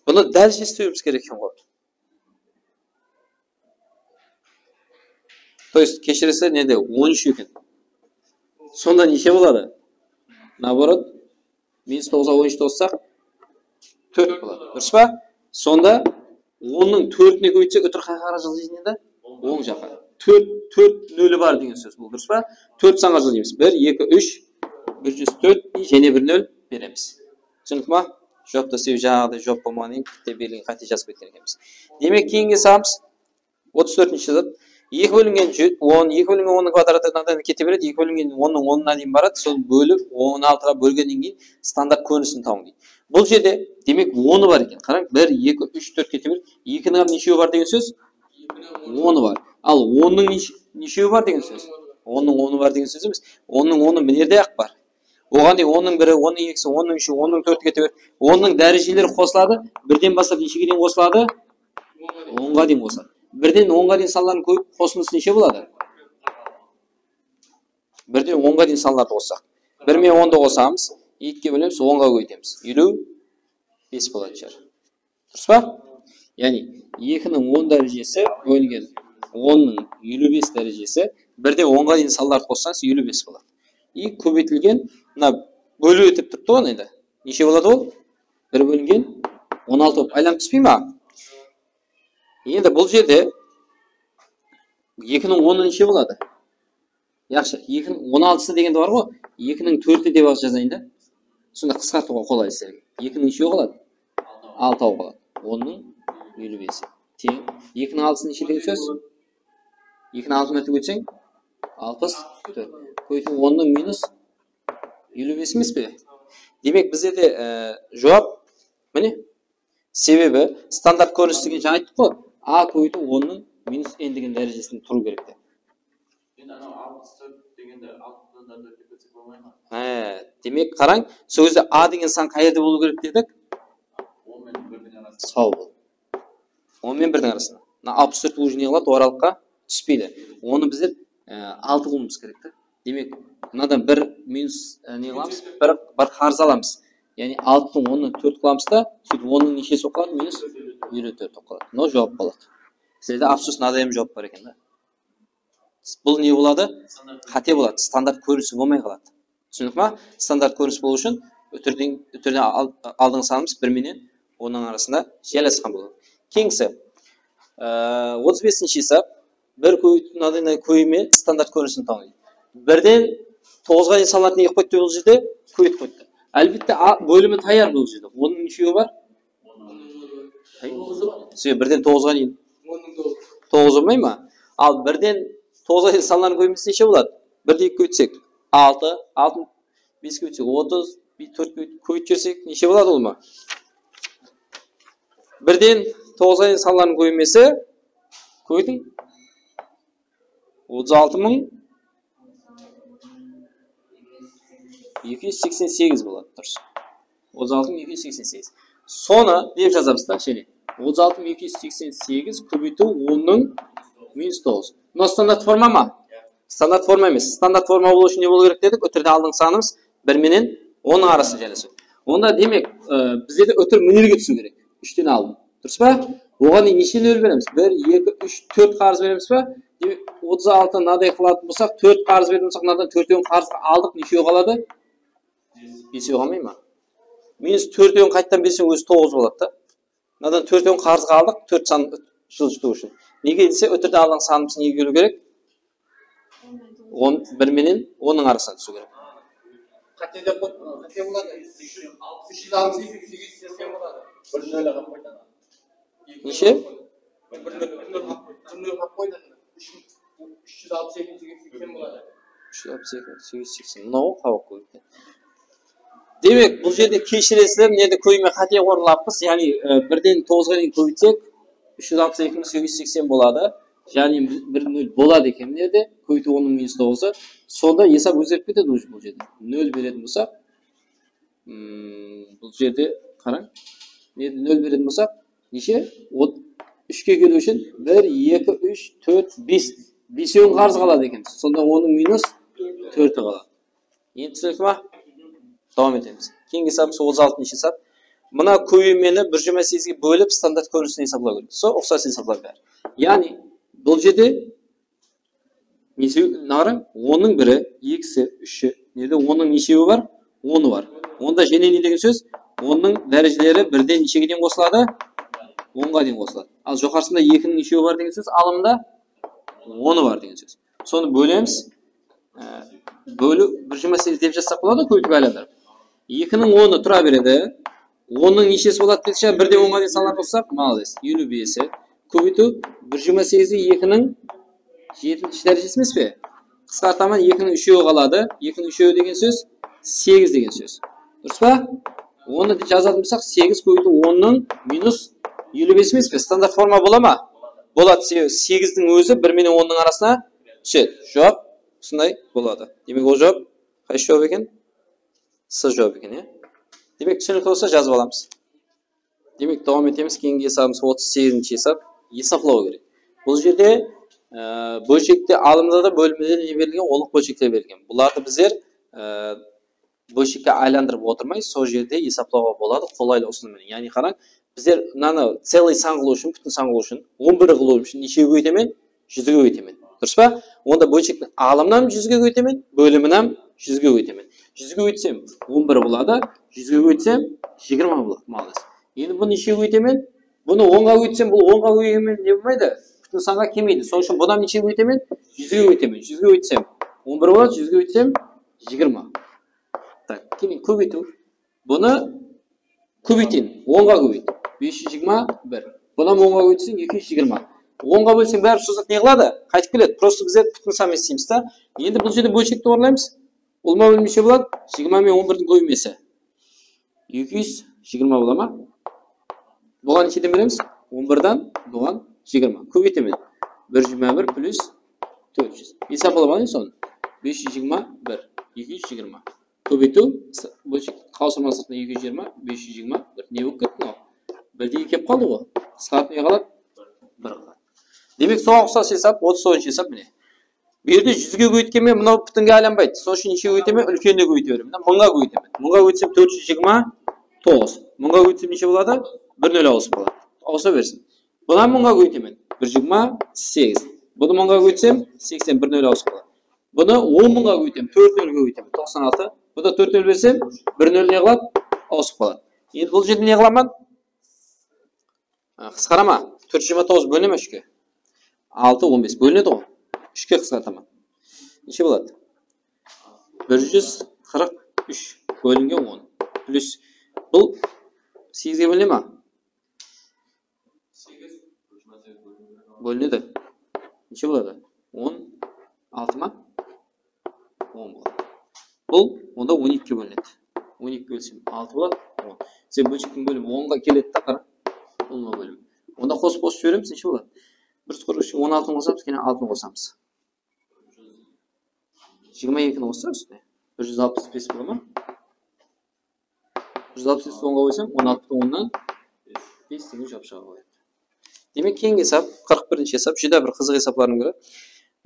бұны дәрежесі істеуіміз керек екен ғой. То есть кешіресі неде 13 екен. Сонда неше болады? Наоборот, минус 9-ға 13 қоссақ 4 болады. Дұрыс па? Сонда 10-ның 4-не көбейтсек үтір қай қара жылжиды енді? 10 жаққа. 4 нөлі бар деген сөз бұл. Дұрыс па? 4 санға жылжимыз. 1 2 3 104 және 1 0 береміз. Түсінікті ма? Жауапты себебі жаңағыдай жауап болмағаннан кейін берілген қате жазып кеткен екенбіз. Демек кейінге сабыз 34-ші зат 2 бөлінген 10, 2 бөлінген 10-ның квадратынан кете береді, 2 бөлінген 10-ның 10-на дейін барады, сол бөліп 16-ға бөлгеннен кейін стандарт көрінісін табу дейді. Бұл жерде демек 10-ы бар екен. Қараң, 1 2 3 4 кете береді. 2-ның нешеуі бар деген сөз? 10-ы бар. Ал 10-ның нешеуі бар деген сөз? 10-ның 10-ы бар деген сөз емес. 10-ның 10-ы мінерде ақ бар. Оған дейін 10-ның 1-і, 10-ның 2-сі, 10-ның 3-і, 10-ның 4-і кете береді. 10-ның дәрежелері қосылады. Бірден бастап нешеге дейін қосылады? 10-ға дейін қосылады. Бірден 10-ға дейін санларын көйіп, қосылысы неше болады? Бірден 10-ға дейін санларды қоссақ. 1 мен 10-ды қосамыз, 2-ге бөлеміз, 10-ға көйтеміз. 55 болады жер. Дұрыс па? Яғни 2-ның 10 дәрежесі бөлінген 10-ның 55 дәрежесі, бірден 10-ға дейін санларды қоссаңыз 55 болады. И көбейтілген, мына бөлу етіп тұрды ғой енді. Неше болады ол? 1 бөлінген 16 болып. Айланып түспей ма? Енді бұл жерде 2-ның 10-ы неше болады? Яқшы, 2-ның 16-сы дегенде бар ғой, 2-ның 4-і деп жазайын да. Сонда қысқартуға қолай істерге. 2-ның неше қалады? 6 қалады. 10-ның 55-і. Тең. 2-ның 6-сы неше деген сөз? 2-ның 6-ын өтіп өтсең 64. Көйту 10-ның минус 55 емес пе? Демек бізде де жауап міне. Себебі стандарт көрініс деген жаңа айттық қой. А көйту 10-ның минус n деген дәрежесінде тұру керек те. Енді анау 64 дегенде 6-дан Демек қараң, сол кезде А деген сан қай жерде болу керек дедік? 10 мен 1-дің арасында. Сау бол. 10 мен 1-дің арасында. 64 уже не қылады, оралыққа түспейді. Оны біздер 6 қылуымыз керек та. Демек, мынадан 1 минус не қыламыз? 1 қарыз аламыз. Яғни 6-тың 10-ны 4 қыламыз да, сөйтіп 10-ның нешесі болып қалады? Минус 54 болып қалады. Мынау жауап болады. Сізде абсолютно мынадай жауап бар екен да. Бұл не болады? Қате болады. Стандарт көрінісі болмай қалады. Түсіндік ма? Стандарт көрініс болу үшін өтірден алдыңғы санымыз 1 менен 10-ның арасында жияласқан болады. Кеңсі 35-ші есап бір мынадай көйме стандарт көрінісін таңдайды. 1-ден 9-ға дейін саналатын не қойды бұл жерде? Көйіп қойды. Әлбетте бөлімі таяр бұл жерде. Оның нешеуі бар? 1-ден 9-ға дейін 9 болмай ма? Ал 1-ден 9-ға дейін саналатын көймесі неше болады? 1-де 2 көйтсек 6, 6, 5 көйтсек 30, 4 көйт жерсек неше болады ол ма? 1-ден 9-ға дейін саналатын көймесі көйдің 36.288 болады, дұрыс. 36.288. Соны деп жазамыз да, шене. 36.288 көбейту 10-ның минус 9. Мына стандарт форма ма? Стандарт форма емес. Стандарт форма болу үшін не болу керек дедік? Өтірде алдың санымыз 1 менен 10-ның арасы жайласу. Онда демек, біздерде өтір мүнерге түсу керек. 3-тен алдым. Дұрыс па? Оған неше нөл береміз? 1, 2, 3, 4 қарыз береміз ба? Демек, 36 надай қылатын болсақ, 4 қарыз беретін болсақ, надан 4-тен қарыз алдық, неше қалады? 5 қалмай ма? Минус 4-тен қайттан берсең өзі 9 болады да. Надан 4-тен қарызға алдық, 4 сан жылжыту үшін. Неге десе, өтірде алдың санымыз неге келу керек? 1 менен 10-ның арасына түсу керек. Қате деп қойды, қате болады. 368 болады. 1 нөл қап қойды. Неше? 1 нөл қап қойды. 368 болады. 368. Мынау қауып қойды. Демек, бұл жерде кешіресіздер, неде көйме қате қорылаппыз, яғни 1-ден 9-ға дейін көйтсек 362.880 болады. Яғни 1 нөл болады екен неде, көйту 10-ның минус 9-ы. Сонда есап өзгеріп кетеді бұл жерде. 0 беретін болсақ, бұл жерде қараң, неде 0 беретін болсақ, неше? 3-ке келу үшін 1, 2, 3, 4, 5. 5-еуін қарыз қалады екен. Сонда 10-ның минус 4-і қалады. Енді түсінікті ма? Давам етеміз. Кейінгі есабымыз 36-шы есап. Мына көймені бір жұмасезге бөліп стандарт көрінісін есаплау керек. Сол ұқсас есаплау бәрі. Яғни бұл жерде нары 10-ның 1-і, 2-сі, 3-і, неде 10-ның нешеуі бар? 10-ы бар. Онда және не деген сөз? 10-ның дәрежелері 1-ден нешеге дейін қосылады? 10-ға дейін қосылады. Ал жоғарысында 2-ның нешеуі бар деген сөз? Алымда 10-ы бар деген сөз. Соны бөлеміз. Бөлу бір жұмасез деп жазсақ болады, көйтіп айландырып. 2-ның 10-ы тұра береді. 10-ның нешесі болады десе, 1-ден 10-ға дейін санап қоссақ, молодец, 55-і. Көбейту 1/8-ді 2-ның 7-ші дәрежесі емес пе? Қысқартаман 2-ның 3-еуі қалады. 2-ның 3-еуі деген сөз 8 деген сөз. Дұрыс па? Оны жазатын болсақ, 8 көбейту 10-ның минус 55 емес пе? Стандарт форма бола ма? Болады. 8-дің өзі 1 менен 10-ның арасына түседі. Жауап сондай болады. Демек, ол жауап қайсы жауап екен? С жауап екен, е? Демек, түсінікті болса жазып аламыз. Демек, давам етеміз. Кейінгі есабымыз 38-ші есап. Есаплау керек. Бұл жерде бөлшекте алымда да бөлімде не берілген? Олық бөлшектер берілген. Бұларды біздер бөлшекке айландырып отырмай, сол жерде есаплауға болады қолайлы ұсыныммен. Яғни қараң, біздер мынаны целый сан қылу үшін, бүтін сан қылу үшін, 11 қылу үшін нешеге көйтемен? 100-ге көйтемен. Дұрыс па? Онда бөлшектің алымынан 100-ге көйтемен, бөлімінен 100-ге көйтемен. 100-ге көйтсем 11 болады, 100-ге көйтсем 20 болады. Молодец. Енді бұны нешеге көйтемен? Бұны 10-ға көйтсем, бұл 10-ға көйтемен не болмайды? Бүтін санға келмейді. Сол үшін бұдан нешеге көйтемен? 100-ге көйтемен. 100-ге көйтсем 11 болады, 100-ге көйтсем 20. Так, кейін көбейту. Бұны көбейтейін. 10-ға көбейт. 521. Бұдан 10-ға көйтсең 220. 10-ға бөлсең бәрі созақ не қылады? Қайтып келеді. Просто біздер бүтін санмен істейміз та. Енді бұл жерде бөлшекті орындаймыз. Олма бөлмеше болады? 20 мен 11-дің көбеймесі. 220 бола ма? Бұған нешеден береміз? 11-дан бұған 20. Көбейтемен. 121 плюс 400. Есап бола ма соны? 521. 220. Көбейту бөлшек қаусырма сыртына 220, 520 не болып кетті мынау? Бірде келіп қалды ғой. Қысқартып не қалады? 1 қалады. Демек соған ұқсас хесап 39-ші хесап міне. Bu yerде 100-ге көйткенмен мынау бүтінге айланбайды. Сол үшін неше көйтемен? Үлкенде көйте беремін. 1000-ға көйтемін. 1000-ға көйтсем 429. 1000-ға көйтсем неше болады? 1 0 ауысып қалады. Ауыса берсін. Бұдан 1000-ға көйтемін. 128. Бұны 1000-ға көйтсем 80 1 0 ауысып қалады. Бұны 10.000-ға көйтемін. 4 0-ге көйтемін. 96. Бұда 4 0 берсем 1 0 не қалады? Ауысып қалады. Енді бұл жерде не қыламын? Қысқарама. 429 бөлінеді ме 3-ге? 6 15 бөлінеді ғой. 3-ге қысқартамын. Неше болады? 143 бөлінген 10. Плюс бұл 8-ге бөліне ма? Бөлінеді. Неше болады? 16 ма? 10 болады. Бұл онда 12-ге бөлінеді. 12 бөлсем 6 болады. 10. Сен бөлшектің бөлімі 10-ға келеді да қара. 10-ға бөлім. Онда қосып жібереміз, неше болады? 143 16-ны қосамыз, кейін 6-ны қосамыз. 22-ні қоссақ үстіне 165 бола ма? 165 10-ға қойсам 16-10-нан 5 деген жауап шыға қояды. Демек кейінгі хесап 41-ші хесап жүдә бір қызық хесаплардың бірі.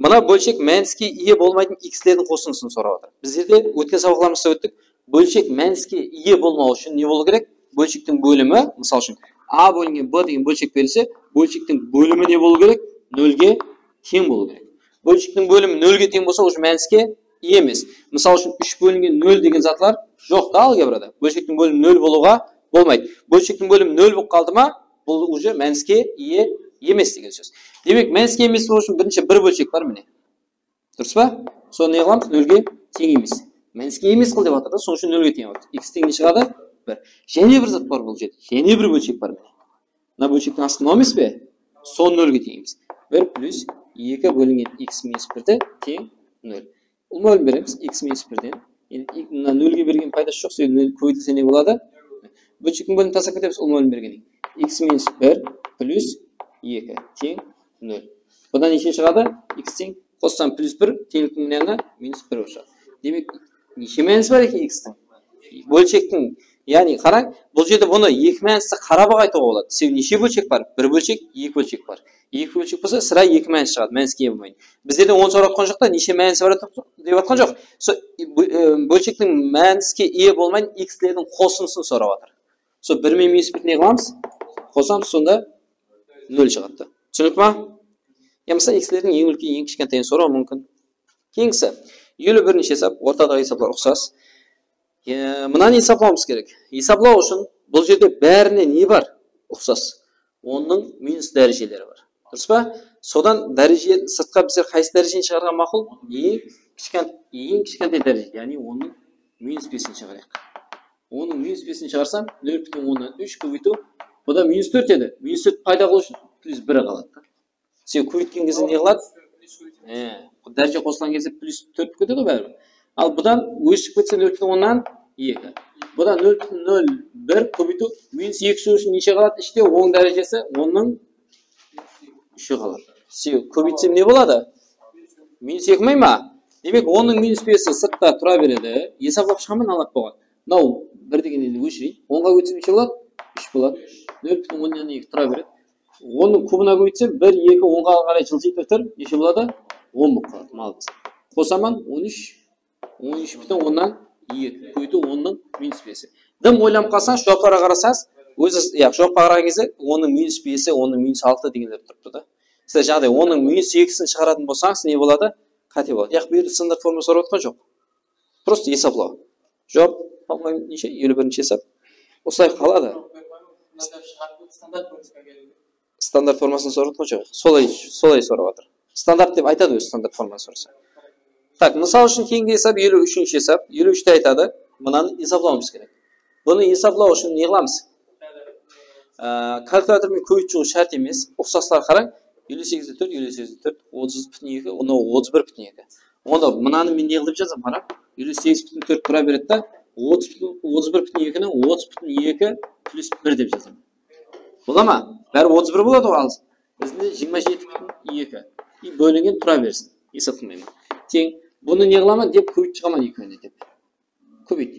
Мына бөлшек мәніске ие болмайтын x-лердің қосындысын сұрап отыр. Біздерде өткен сабақтарымызда өттік. Бөлшек мәніске ие болмау үшін не болу керек? Бөлшектің бөлімі, мысал үшін a бөлінген b деген бөлшек берілсе, бөлшектің бөлімі не болу керек? 0-ге тең болу керек. Бөлшектің бөлімі 0-ге тең болса, уже мәніске ие емес. Мысал үшін 3 бөлінген 0 деген затлар жоқ та алгебрада. Бөлшектің бөлімі 0 болуға болмайды. Бөлшектің бөлімі 0 болып қалды ма, бұл уже мәніске ие емес деген сөз. Демек, мәніске емес болу үшін бірінші бір бөлшек бар міне. Дұрыс па? Соны не қыламыз? 0-ге тең емес. Мәніске емес қыл деп жатыр да, сол үшін 0-ге тең болады. X тең не шығады? 1. Және бір зат бар бұл жерде. Және бір бөлшек бар міне. Мына бөлшектің асты мынау емес пе? Son 0-ге теңейміз. 1 плюс 2 бөлінген x минус 1-ді тең 0. Бұл бөлім береміз x минус 1-ден. Енді 0-ге берген пайдасы жоқ, себебі көбейтілсе не болады? Бөлшектің бөлімін тастап кетеміз, ол бөлім бергеннен. x минус 1 плюс 2 тең 0. Бұдан неше шығады? X тең қоссам плюс 1 теңдіктің мынаны минус 1 шығады. Демек, неше мәнісі бар екен x-тің? Бөлшектің, яғни қараң, бұл жерде бұны екі мәнісі қарап айтуға болады. Себебі неше бөлшек бар? Бір бөлшек, екі бөлшек бар. Екі бөлшек болса, сірә екі мәнісі шығады, мәніске ие болмайды. Біздерде 10 сұратқан жоқта неше мәнісі бар деп жатқан жоқ. Бөлшектің мәніске ие болмайды, x-лердің қосындысын сұрап жатыр. Сол 1 мен минус 1 не қыламыз? Қосамыз, сонда 0 шығады. Түсінік па? Мысалы, x-лердің ең үлкен, ең кішкентайын сұрау мүмкін. Кейінгісі, 51-ші хесап, ортадағы хесаплар ұқсас. Мынаны есаплауымыз керек. Есаплау үшін бұл жерде бәріне не бар? Ұқсас. Оның минус дәрежелері бар. Дұрыс па? Содан дәреже сыртқа біздер қайсы дәрежені шығарған мақұл? Ең кішкентай дәреже, яғни оның минус 5-ін шығарайық. Оның минус 5-ін шығарсам, 0,10-нан 3 көбейту, бұда минус 4 еді. Минус 4 пайда қылу үшін плюс 1 қалады. Сен көбейткен кезде не қылады? Дәреже қосылған кезде плюс 4 көтеді бәрі. Ал бұдан өшіп кетсе 0,10-нан 2. Бұдан 0,01 көбейту минус 2 шығу үшін неше қалады? Іште 10 дәрежесі 10-ның 3 қалады. Сен көбейтсем не болады? Минус 2 май ма? Демек 10-ның минус 5-і сыртта тұра береді. Есаплап шығамын алып болған. Мынау 1 дегенде өшірейін. 10-ға көйтсем неше болады? 3 болады. 0,10-нан 2 тұра береді. 10-ның кубына көйтсем 1, 2, 10-ға қарай жылжитып тұр. Неше болады? 10 болып қалады. Малдыз. Қосаман 13. 13,10-нан 2 көйту 10-ның минус 5-і. Дым ойлам қалсаң, жоқпара қарасаңыз, жоқпа қараған кезде 10-ның минус 5-і, 10-ның минус 6 дегендер тұрыпты да. Сіз жағдай 10-ның минус 2-сін шығаратын болсаңыз, не болады? Қате болады. Яқ берді стандарт форма сұрап отқан жоқ. Просто есаплау. Жоқ, по-моему, неше 51-ші хесап. Осылай қалады. Стандарт формасын сұрап отқан жоқ. Солай сұрап отыр. Стандарт деп айтады өз стандарт формасын сұраса. Так, мысал үшін кейінгі хесап 53-ші хесап. 53-те айтады. Мынаны есаплауымыз керек. Бұны есаплау үшін не қыламыз? Калькулятормен көбейт шығу шарт емес. Ұқсастар қараң. 58-де 4, 58-де 4, 30,2, 31,2. Онда мынаны мен не қылып жазам қарап? 58,4 тұра береді да, 31,2-ні 30,2 плюс 1 деп жазам. Бола ма? Бәрі 31 болады ғой алыс. Бізде 27,2. И бөлінген тұра берсін. Есаптымаймын. Тең Бұны не қыламын деп көбейт шығамын екеуіне деп. Көбейт.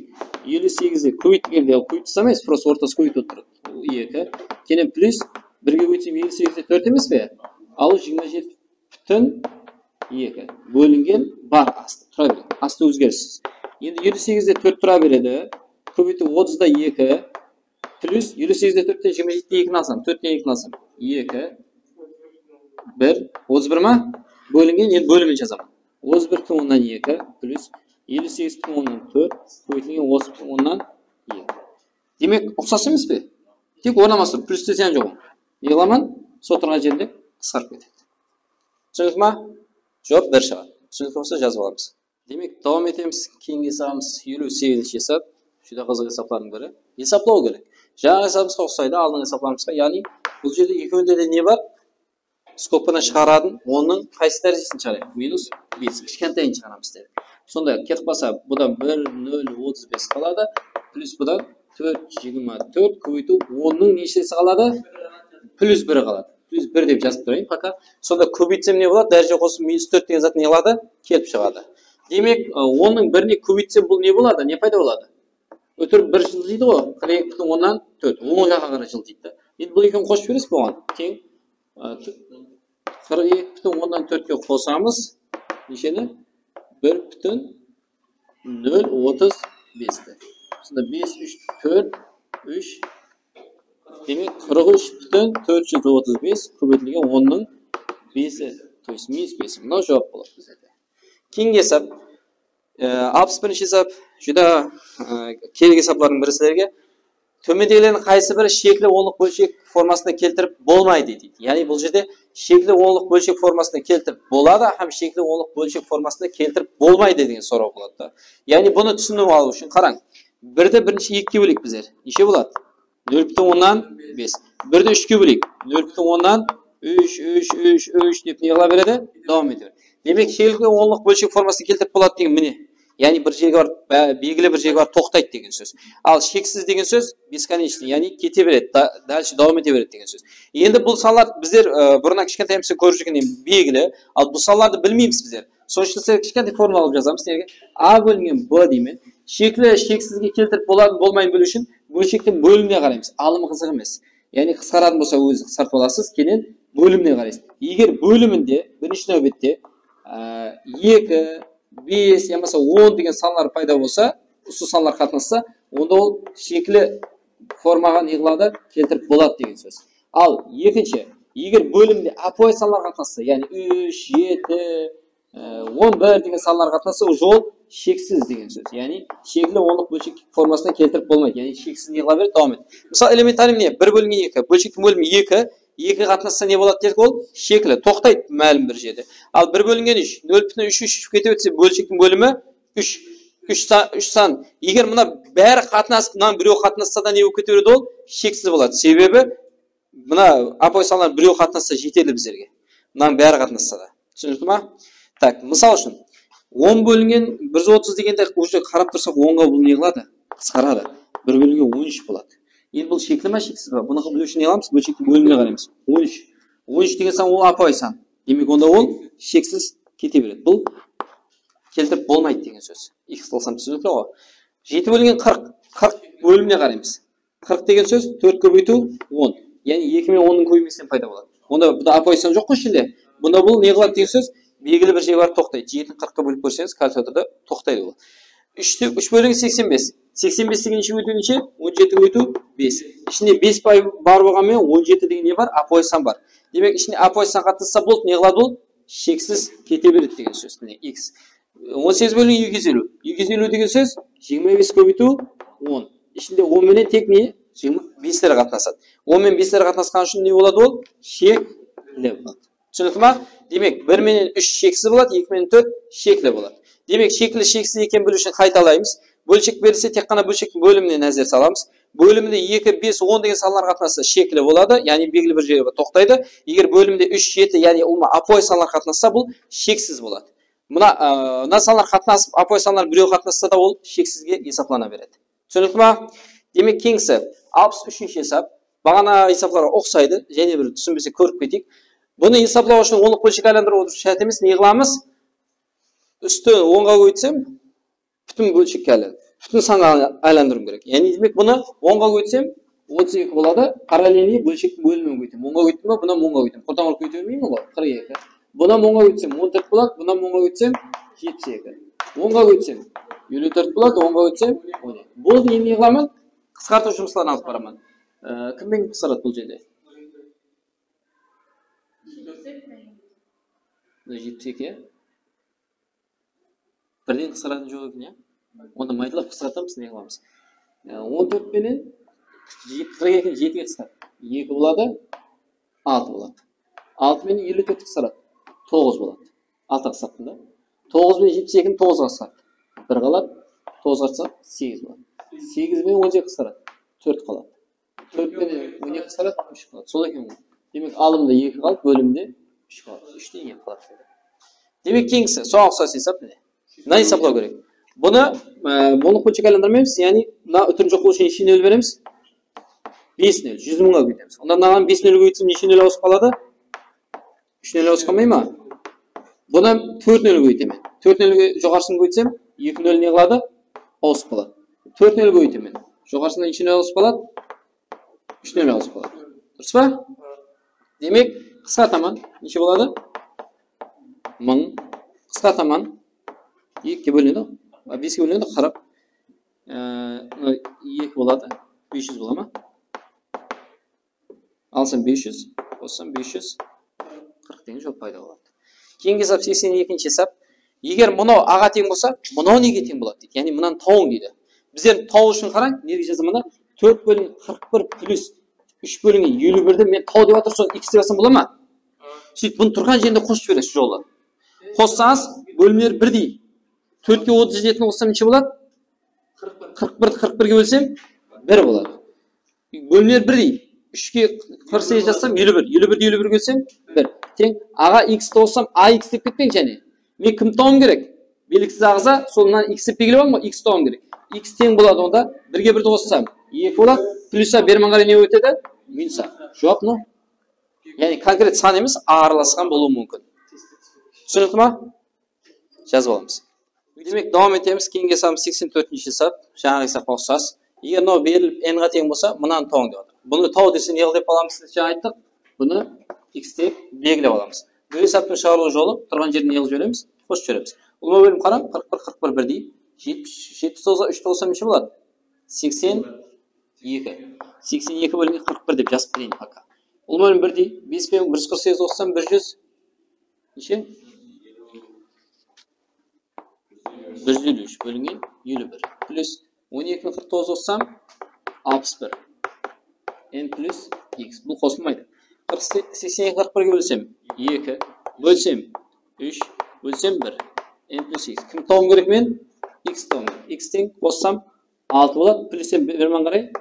58-ді көбейт келді. Көбейт жасамайыз, просто ортасы көбейт отырады. 2. Кейін плюс 1-ге көбейтсем 58-де 4 емес пе? Ал 27,2 бөлінген бар асты. Тұра береді. Асты өзгеріссіз. Енді 58-де 4 тұра береді. Көбейту 30-да 2 плюс 58-де 4-тен 27-де 2-ні алсам. 4-тен 2-ні алсам. 2 1 31 ма? Бөлінген енді бөлімін жазамын. 31,2 плюс 58,4 көбейтілген 30,2. Демек, ұқсас емес пе? Тек орнамасы плюс те сен жоғым. Не қыламын? Сотырға жерде қысқарып кетеді. Түсіндік ма? Жоқ, бір шығады. Түсіндік болса жазып аламыз. Демек, давам етеміз. Кейінгі есабымыз 58-ші есап. Шүйде қызық есаплардың бірі. Есаплау керек. Жаңа есабымызға ұқсайды, алдыңғы есапларымызға. Яғни, бұл жерде екеуінде де не бар? Скобканы шығарадың, оның қайсы дәрежесін шығарайық? Минус 5. Кішкентайын шығарамыз деді. Сонда кетіп баса, бұдан 1,035 қалады. Плюс бұдан 4,24 көбейту 10-ның нешесі қалады? Плюс 1 қалады. Плюс 1 деп жазып тұрайын, пока. Сонда көбейтсем не болады? Дәреже қосып минус 4 деген зат не қалады? Келіп шығады. Демек, 10-ның біріне көбейтсем бұл не болады? Не пайда болады? Өтіріп 1 жыл дейді ғой. 42,10-нан 4. 10 жаққа қарай жыл дейді. Енді бұл екеуін қосып бересіз бұған. Тең 42,10-нан 4-ке қосамыз. Нешені? 1,035-ті. Сонда 5, 3, 4, 3. Демек, 43,435 көбейтілген 10-ның 5-і. То есть, минус 5. Мынау жауап болады біздерде. Кейінгі есап. 61-ші есап. Жүда керек есаплардың бірі сіздерге. Төмендегілердің қайсы бірі шеклі онлық бөлшек формасына келтіріп болмайды дейді. Яғни бұл жерде шеклі онлық бөлшек формасына келтіріп болады, һәм шеклі онлық бөлшек формасына келтіріп болмайды деген сұрау болады. Яғни бұны түсініп алу үшін қараң. 1-ді бірінші 2-ке бөлейік біздер. Неше болады? 0,5. 1-ді 3-ке бөлейік. 0,10-нан 3 деп не қыла береді? Давам ете береді. Демек, шеклі онлық бөлшек формасына келтіріп болады деген міне. Яғни бір жерге бар, белгілі бір жерге бар тоқтайды деген сөз. Ал шексіз деген сөз бесконечный, яғни кете береді, дальше давам ете береді деген сөз. Енді бұл салалар біздер бұрына кішкентайымызда көріп жүргеннен белгілі, ал бұл салаларды білмейміз біздер. Соның үшін кішкентай формула алып жазамыз. А бөлінген Б деймін. Шеклі шексізге келтіріп болады, болмайын білу үшін бөлшектен бөліміне қараймыз. Алымы қызық емес. Яғни қысқаратын болса өзі қысқартып аласыз, кейін бөліміне қарайсыз. Егер бөлімінде бірінші нәубетте 2 5, ямаса 10 деген санлар пайда болса, осы санлар қатынасса, онда ол шеклі формаға не қылады? Келтіріп болады деген сөз. Ал екінші, егер бөлімде апой санлар қатынасса, яғни 3, 7, 11 деген санлар қатынасса, жол шексіз деген сөз. Яғни шеклі онлық бөлшек формасына келтіріп болмайды. Яғни шексіз не қыла береді? Давам ет. Мысалы, элементарий не? 1 бөлінген 2, бөлшектің бөлімі 2, 2 қатынасса не болады дедік ол? Шеклі тоқтайды мәлім бір жерде. Ал 1 бөлінген 3, 0,3 кетіп өтсе бөлшектің бөлімі 3 сан. Егер мұна бәрі қатынасып, мұнан біреу қатынасса да не болып кете береді ол? Шексіз болады. Себебі мұна апой санлар біреу қатынасса жетеді біздерге. Мұнан бәрі қатынасса да. Түсіндіңіз ме? Так, мысал үшін 10 бөлінген 130 дегенде уже қарап тұрсақ 10-ға бұл не қылады? Қысқарады. 1 бөлінген 13 болады. Енді бұл шеклі ма, шексіз ба? Бұны білу үшін не қыламыз? Бөлшектің бөліміне қараймыз. 13. 13 деген сан ол апай сан. Демек, онда ол шексіз кете береді. Бұл келтіріп болмайды деген сөз. X алсам түсіндік ғой. 7 бөлінген 40. 40 бөліміне қараймыз. 40 деген сөз 4 көбейту 10. Яғни 2 мен 10-ның көбеймесінен пайда болады. Онда бұда апай сан жоқ қой ішінде. Бұнда бұл не қылады деген сөз? Белгілі бір жер бар тоқтайды. 7-ні 40-қа бөліп көрсеңіз, калькуляторда тоқтайды ол. 3 бөлінген 85. 85 деген неше өту неше? 17 өту 5. Ішінде 5 пай бар болғанмен 17 деген не бар? Апой сан бар. Демек, ішінде апой сан қатынасса болды, не қылады ол? Шексіз кете береді деген сөз. X. 18 бөлінген 250. 250 деген сөз 25 көбейту 10. Ішінде 10 менен тек не? 25-лер қатынасады. 10 мен 5-лер қатынасқан үшін не болады ол? Шеклі болады. Түсіндіңіз ме? Демек, 1 менен 3 шексіз болады, 2 менен 4 шеклі болады. Демек, шеклі шексіз екен білу үшін қайталаймыз. Бөлшек берілсе, тек қана бөлшектің бөліміне назар саламыз. Бөлімінде 2, 5, 10 деген санлар қатынасса шеклі болады, яғни белгілі бір жерге тоқтайды. Егер бөлімде 3, 7, яғни апой санлар қатынасса, бұл шексіз болады. Мына санлар қатынасып, апой санлар біреу қатынасса да ол шексізге есаплана береді. Түсіндіңіз ме? Демек, кеңсі 63-ші есап. Бағана есапларға ұқсайды, және бір түсінбесе көріп кетейік. Бұны есаплау үшін онлық бөлшек айландырып отыру шарт емес, не қыламыз? Üstü 10'ga koysam bütün bölçekке aylanadi. Bütün sanға aylandырым керек. Яғни демек бұны 10'ga koysam 32 болады. Параллельный бөлшектің бөлімін көйтем. 10'ga көйттім ба, бұна 10'ga көйтем. Құртан ұрып көйте бермеймін ғой, 42. Бұна 10'ga көйтсем 14 болады, бұна 10'ga көйтсем 72. 10'ga көйтсем 54 болады, 10'ga көйтсем 12. Болды, енді не қыламын? Қысқарту жұмыстарын алып барамын. Кіммен қысқарады бұл жерде? 72. Бірден қысқаратын жоқ екен, иә? Онда майдалап қысқартамыз, не қыламыз? 14 пенен 42-ні 7-ге қысқарады. 2 болады, 6 болады. 6 пенен 54 қысқарады. 9 болады. 6 қысқарттым да. 9 пенен 72-ні 9-ға қысқарады. 1 қалады, 9-ға қысқарады, 8 болады. 8 пенен 12 қысқарады, 4 қалады. 4 пенен 12 қысқарады, 3 қалады. Сол екен ғой. Демек алымда 2 қалды, бөлімде 3 қалады. 3-тен 2 қалады. Демек кеңісі, соған ұқсас есап не? Мына есаплау керек. Бұны қойчек айландырмаймыз, яғни мына үтірін жоқ болу үшін неше нөл береміз? 5 нөл, 100 мыңға көйтеміз. Онда мынаған 5 нөл көйтсем неше нөл ауысып қалады? 3 нөл ауысып қалмай ма? Бұны 4 нөл көйтемін. 4 нөлге жоғарысын көйтсем 2 нөл не қылады? Ауысып қалады. 4 нөл көйтемін. Жоғарысында неше нөл ауысып қалады? 3 нөл ауысып қалады. Дұрыс па? Демек, қысқартамын. Неше болады? 1000. Қысқартамын. 2-ге бөлінеді. 5-ге бөлінеді, қарап. 2 болады. 500 бола ма? Алсам 500, қоссам 540 деген жоқ пайда болады. Кейінгі есап 82-ші есап. Егер мұнау аға тең болса, мұнау неге тең болады дейді. Яғни мұнан тауың дейді. Біздер тау үшін қараң, неге жазамын? 4 бөлін 41 плюс 3 бөлінге 51-ді мен тау деп жатыр, соны x деп алсам бола ма? Сөйтіп бұны тұрған жерінде қосып жібересіз жолы. Қоссаңыз бөлімдер бірдей. 4-ке 37-ні қоссам неше болады? 41-ге бөлсем 1 болады. Бөлімдер бірдей. 3-ке 48 жазсам 51. 51-ді 51-ге бөлсем 1. Тең аға x-ті қоссам ax деп кетпең және. Мен кім тауым керек? Белгісіз ағыза, солынан x деп белгілеп аламын ғой, x тауым керек. X тең болады онда 1-ге 1-ді қоссам 2 болады, плюса бермен қарай не өтеді? Минуса. Жоқ, ну. Яғни конкрет сан емес, араласқан болуы мүмкін. Түсінікті ма? Жазып аламыз. Демек, давам етеміз. Кейінгі есабымыз 84-ші есап, жаңағы есапқа ұқсас. Егер мынау беріліп n-ға тең болса, мынаны тауың деп отыр. Бұны тау десе не деп аламыз? Жаңа айттық. Бұны x деп белгілеп аламыз. Бұл есаптың шығарылу жолы тұрған жерін не қылып жібереміз? Қосып жібереміз. Ұлма бөлім қарам, 41 бірдей. 79-ға 3 қоссам неше болады? 82. 82 бөлімге 41 деп жазып берейін пока. Ұлма бөлім бірдей. 5 пен 148 қоссам 100 неше? 153 бөлінген 51 плюс 12 пен 49 қоссам 61 n плюс x. Бұл қосылмайды. 82-41-ге бөлсем 2 бөлсем 3 бөлсем 1 n плюс x. Кім тауым керек мен? x тауым керек. x тең қоссам 6 болады. Плюстен бермен қарай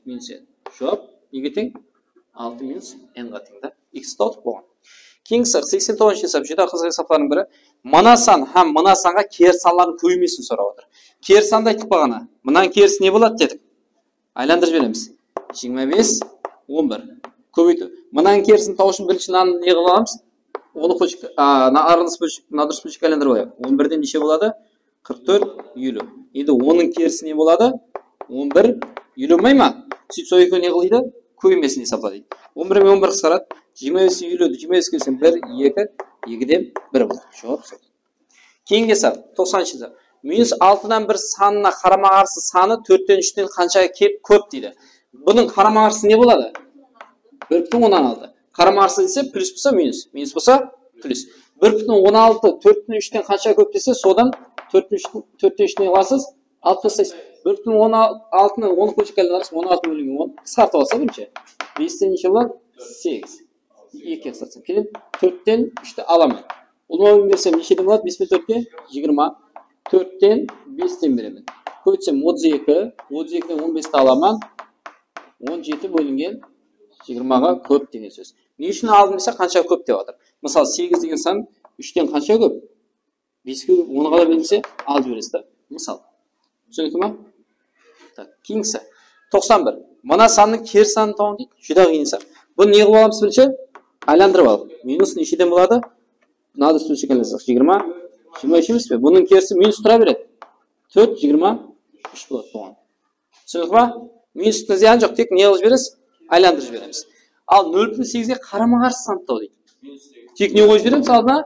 минус n. Жоқ, неге тең? 6 минус n-ға тең да. x тауып болған. Кейінгісі 89-ші есап, жеті қызық есаптардың бірі. Мына сан һәм мына санға кері санлардың көбеймесін сұрап отыр. Кері санды айтып бағана. Мұнан керісі не болады дедік? Айландырып жібереміз. 25, 11. Көбейту. Мұнан керісін тау үшін бірінші наны не қылып аламыз? Оны қойшық, аралас бөлшік, надырыс бөлшік айландырып алайық. 11-ден неше болады? 44, 50. Енді оның керісі не болады? 11, 50 болмай ма? Сөйтіп сол екеуі не қылайды? Көбеймесін есаплайды. 11 мен 11 қысқарады. 25 50-ді 25 келсем 1, 2, 2-ден 1 болады. Жауап сол. Кейінгі есап, 90-шы есап. Минус 6-дан 1 санына қарама қарсы саны 4-тен 3-тен қаншаға көп дейді. Бұның қарама қарсы не болады? 1,16. Қарама қарсы десе плюс болса минус. Минус болса плюс. 1,16 4-тен 3-тен қаншаға көп десе, содан 4-тен 3-тен қыласыз, 6 тастайсыз. 1,16-ны 10 көшік әлінарыз, 16 бөлінген 10. Қысқартып алса бірінші. 5-тен неше болады? 8. 2 қысқартсам. Келем 4-тен 3-ті аламын. Ұлма берсем нешеден болады? 5 пен 4-ке 20. 4-тен 5-тен беремін. Көйтсем 32. 32-ден 15-ті аламын. 17 бөлінген 20-ға көп деген сөз. Не үшін алдым десе қанша көп деп отыр. Мысалы 8 деген сан 3-тен қанша көп? 5-ке 10-ға да берілсе алып жібересіз. Мысалы. Түсінікті ма? Кейінгісі 91. Мына санның кері санын тауын дейді. Жүда қиын есап. Бұны не қылып аламыз бірінші? Айландырып алып. Минус нешеден болады? Надыр сөзшік айландырсақ 20, 23 емес пе? Bunun керісі минус тұра береді. 4, 23 болады бұған. Түсіндіңіз ба? Минустың зияны жоқ, тек не қылып жібересіз? Айландырып жібереміз. Ал 0,8-ге қарама-қарсы санаттау дейді. Тек не қойып жібереміз алдына?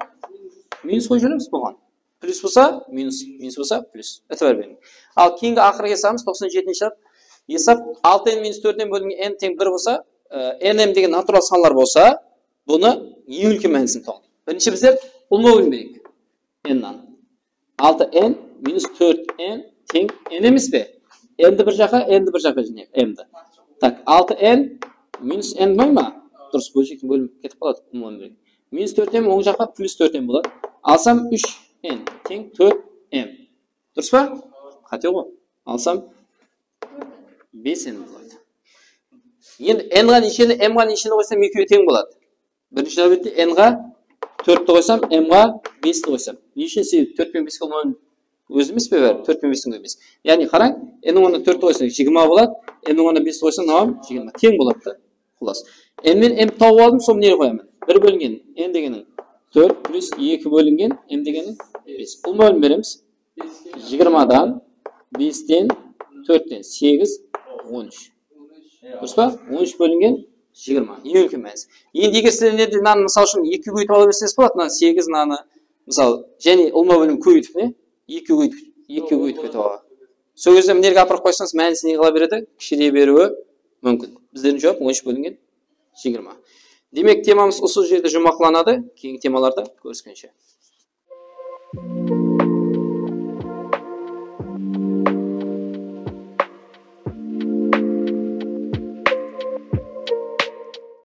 Минус қойып жібереміз бұған. Плюс болса, минус, минус болса, плюс. Әтібар беріңіз. Ал кейінгі ақырға есамыз 97-ші есап 6n минус 4n бөлінген n тең 1 болса, nm деген натурал саналар болса, бұны ең үлкен мәнісін тауып. Бірінші біздер ұлма бөлінбейік. n-нан. 6n минус 4n тең n емес пе? n-ді бір жаққа, n-ді бір жаққа жинайық, m-ді. Так, 6n минус n бой ма? Дұрыс, бөлшектің бөлініп кетіп қалады. Минус 4n оң жаққа плюс 4n болады. Алсам 3n тең 4m. Дұрыс па? Қате ғой. Алсам 5n болады. Енді n-ға нешені, m-ға нешені қойсам екеуі тең болады. Бірінші нәубетте n-ға 4-ті қойсам, m-ға 5-ті қойсам. Нешен себеп? 4 пен 5-ке олман өзі емес пе бәрі? 4 пен 5-ің емес. Яғни қараң, n-ің оны 4-ті қойсам 20 болады, m-ің оны 5-ті қойсам, науам 20. Тең болады да. Құлас. n мен m тауып алдым, соны не қоямын? 1 бөлінген n дегенің 4 плюс 2 бөлінген m дегенің 5. Бұл бөлім береміз. 20-дан 5-тен 4-тен 8, 13. Дұрыс па? 13 бөлінген 20. Ең үлкен мәнісі. Енді егер сіздерде мынаны мысал үшін 2 көйтіп ала берсеңіз болады, мына 8 наны мысалы және ұлма бөлім көйтіп не? 2 көйтіп кетіп алға. Сол кезде мінерге апарып қойсаңыз мәнісі не қыла береді? Кішірейе беруі мүмкін. Біздердің жауап 13 бөлінген 20. Демек темамыз осы жерде жұмақланады. Кейінгі темаларда көріскенше.